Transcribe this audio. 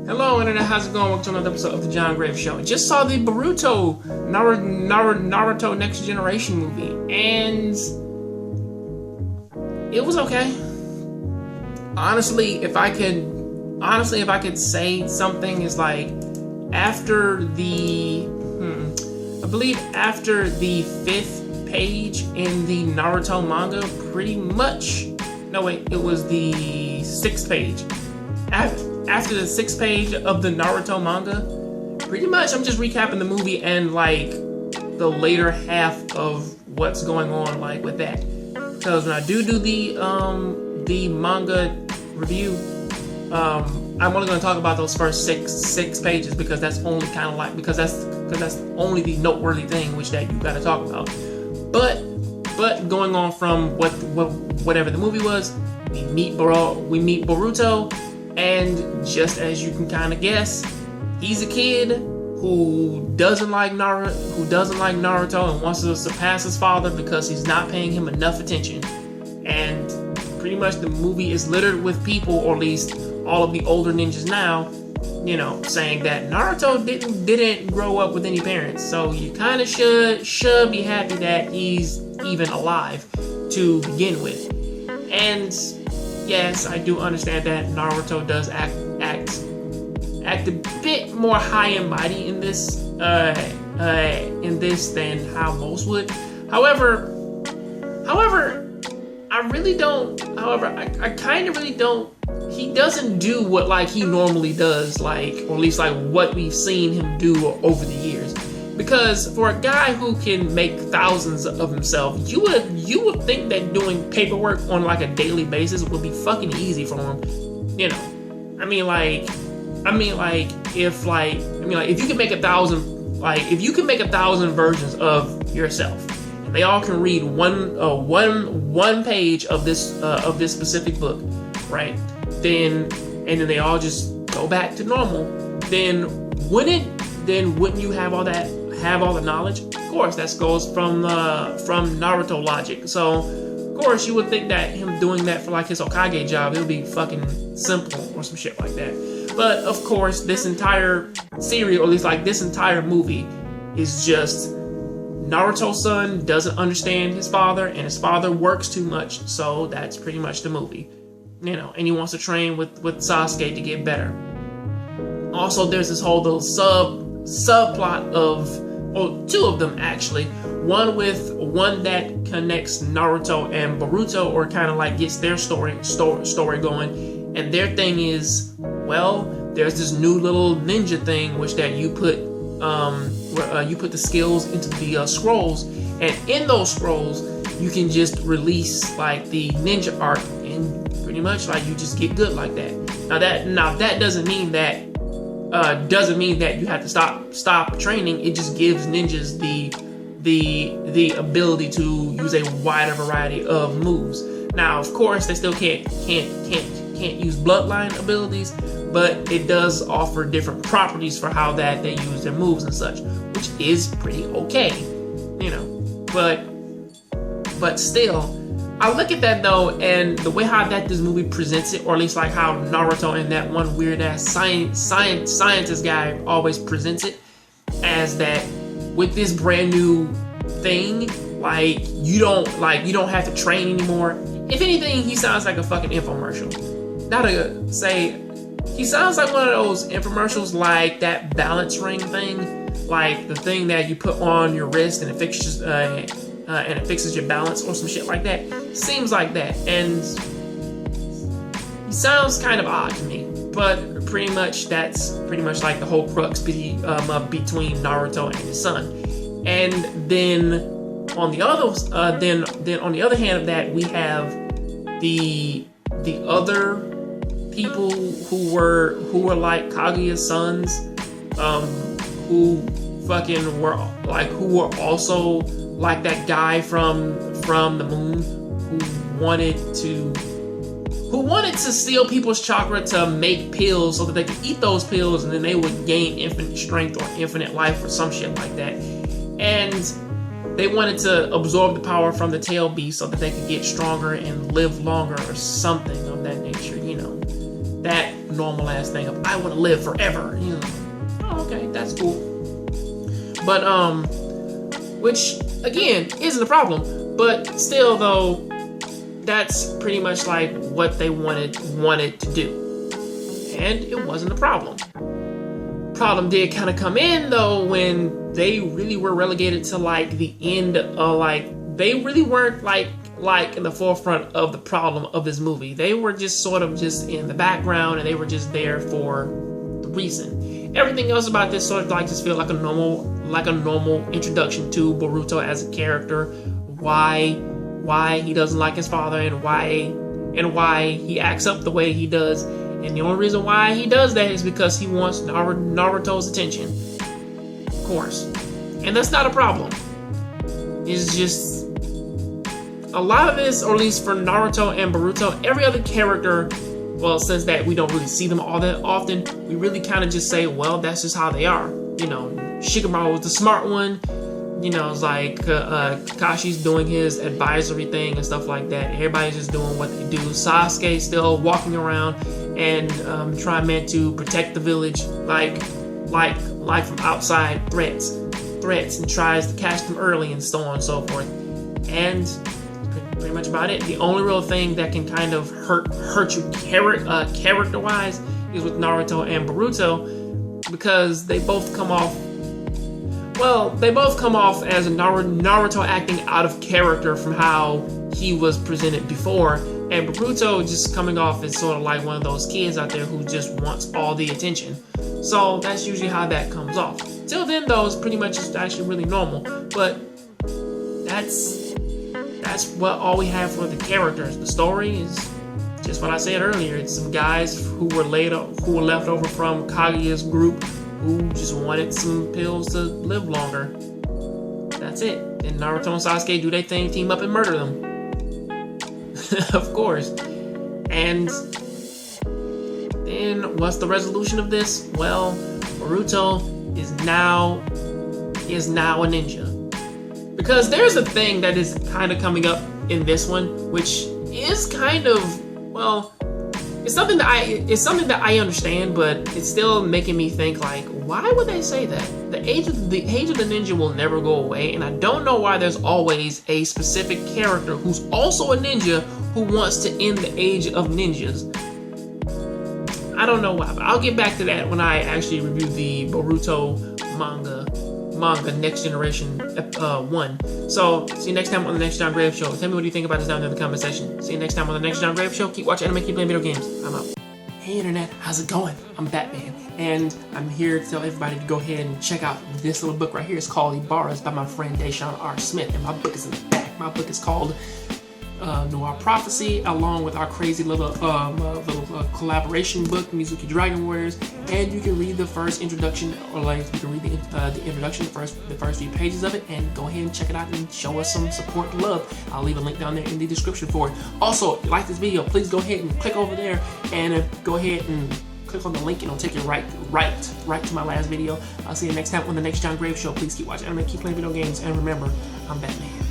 Hello Internet, how's it going? Welcome to another episode of the Jongravesshow. Just saw the Boruto Naruto Next Generation movie, and it was okay. Honestly, if I could say something, is like after the I believe after the 5th page in the Naruto manga, pretty much. No wait, it was the 6th page. After the 6th page of the Naruto manga, pretty much I'm just recapping the movie and like the later half of what's going on like with that. Because when I do the manga review, I'm only going to talk about those first six pages because that's only kind of like because that's only the noteworthy thing which that you got to talk about. But going on from whatever the movie was, we meet Boruto. And just as you can kind of guess, he's a kid who doesn't like Naruto and wants to surpass his father because he's not paying him enough attention. And pretty much the movie is littered with people, or at least all of the older ninjas now, you know, saying that Naruto didn't grow up with any parents. So you kind of should be happy that he's even alive to begin with. And yes, I do understand that Naruto does act a bit more high and mighty in this than how most would. However, I really don't. However, I kind of really don't. He doesn't do what like he normally does, like, or at least like what we've seen him do over the years. Because for a guy who can make thousands of himself, you would think that doing paperwork on like a daily basis would be fucking easy for him. You know, I mean like if you can make 1,000, like if you can make 1,000 versions of yourself, and they all can read one page of this specific book, right? Then they all just go back to normal. Then wouldn't you have all the knowledge? Of course, that goes from Naruto logic. So, of course, you would think that him doing that for like his Hokage job, it would be fucking simple or some shit like that. But of course, this entire series, or at least like this entire movie, is just Naruto's son doesn't understand his father, and his father works too much. So that's pretty much the movie, you know. And he wants to train with Sasuke to get better. Also, there's this whole little subplot of, two of them actually. One that connects Naruto and Boruto, or kind of like gets their story going. And their thing is, well, there's this new little ninja thing which that you put where you put the skills into the scrolls, and in those scrolls you can just release like the ninja art, and pretty much like you just get good like that. Now that doesn't mean that you have to stop training. It just gives ninjas the ability to use a wider variety of moves. Now, of course, they still can't use bloodline abilities, but it does offer different properties for how that they use their moves and such, which is pretty okay, you know. But still, I look at that though, and the way how that this movie presents it, or at least like how Naruto and that one weird ass scientist guy always presents it, as that with this brand new thing, like you don't have to train anymore. If anything, he sounds like a fucking infomercial. Not to say, he sounds like one of those infomercials, like that balance ring thing, like the thing that you put on your wrist and it fixes your balance or some shit like that. Seems like that, and he sounds kind of odd to me. But pretty much that's pretty much like the whole crux between Naruto and his son. And then on the other hand of that, we have the other people who were like Kaguya's sons, who were also like that guy from the moon who wanted to steal people's chakra to make pills so that they could eat those pills and then they would gain infinite strength or infinite life or some shit like that. And they wanted to absorb the power from the tail beast so that they could get stronger and live longer or something of that nature, you know. That normal ass thing of I want to live forever. You know, oh, okay, that's cool. But which again isn't a problem, but still though, that's pretty much like what they wanted to do, and it wasn't a problem. Problem did kind of come in though when they really were relegated to like the end of like they really weren't like in the forefront of the problem of this movie. They were just sort of just in the background, and they were just there for the reason. Everything else about this sort of like just feel like a normal introduction to Boruto as a character, why he doesn't like his father, and why he acts up the way he does. And the only reason why he does that is because he wants Naruto's attention. Of course. And that's not a problem. It's just a lot of this, or at least for Naruto and Boruto, every other character, well, since that we don't really see them all that often, we really kind of just say, well, that's just how they are. You know, Shikamaru was the smart one. You know, it's like Kakashi's doing his advisory thing and stuff like that. Everybody's just doing what they do. Sasuke's still walking around and trying to protect the village, like from outside threats, and tries to catch them early and so on and so forth. And pretty much about it. The only real thing that can kind of hurt you character-wise is with Naruto and Boruto, because they both come off. Well, they both come off as Naruto acting out of character from how he was presented before, and Boruto just coming off as sort of like one of those kids out there who just wants all the attention. So that's usually how that comes off. Till then, though, it's pretty much just actually really normal. But that's what all we have for the characters. The story is just what I said earlier. It's some guys who were left over from Kaguya's group, who just wanted some pills to live longer. That's it. And Naruto and Sasuke do their thing, team up and murder them. Of course. And then what's the resolution of this? Well, Boruto is now a ninja. Because there's a thing that is kind of coming up in this one, which is kind of, well, it's something that I understand, but it's still making me think like, why would they say that? The age of the ninja will never go away, and I don't know why there's always a specific character who's also a ninja who wants to end the age of ninjas. I don't know why, but I'll get back to that when I actually review the Boruto manga Next Generation 1. So, see you next time on the Next John Grave Show. Tell me what you think about this down in the comment section. See you next time on the Next John Grave Show. Keep watching anime, keep playing video games. I'm out. Hey internet, how's it going? I'm Batman, and I'm here to tell everybody to go ahead and check out this little book right here. It's called Ibarra's by my friend Deshaun R. Smith, and my book is in the back. My book is called Noir Prophecy, along with our crazy little collaboration book, Mizuki Dragon Warriors, and you can read the first introduction, or like you can read the introduction, the first few pages of it, and go ahead and check it out and show us some support and love. I'll leave a link down there in the description for it. Also, if you like this video, please go ahead and click over there and go ahead and click on the link, and it'll take you right to my last video. I'll see you next time on the Next John Grave Show. Please keep watching anime, keep playing video games, and remember, I'm Batman.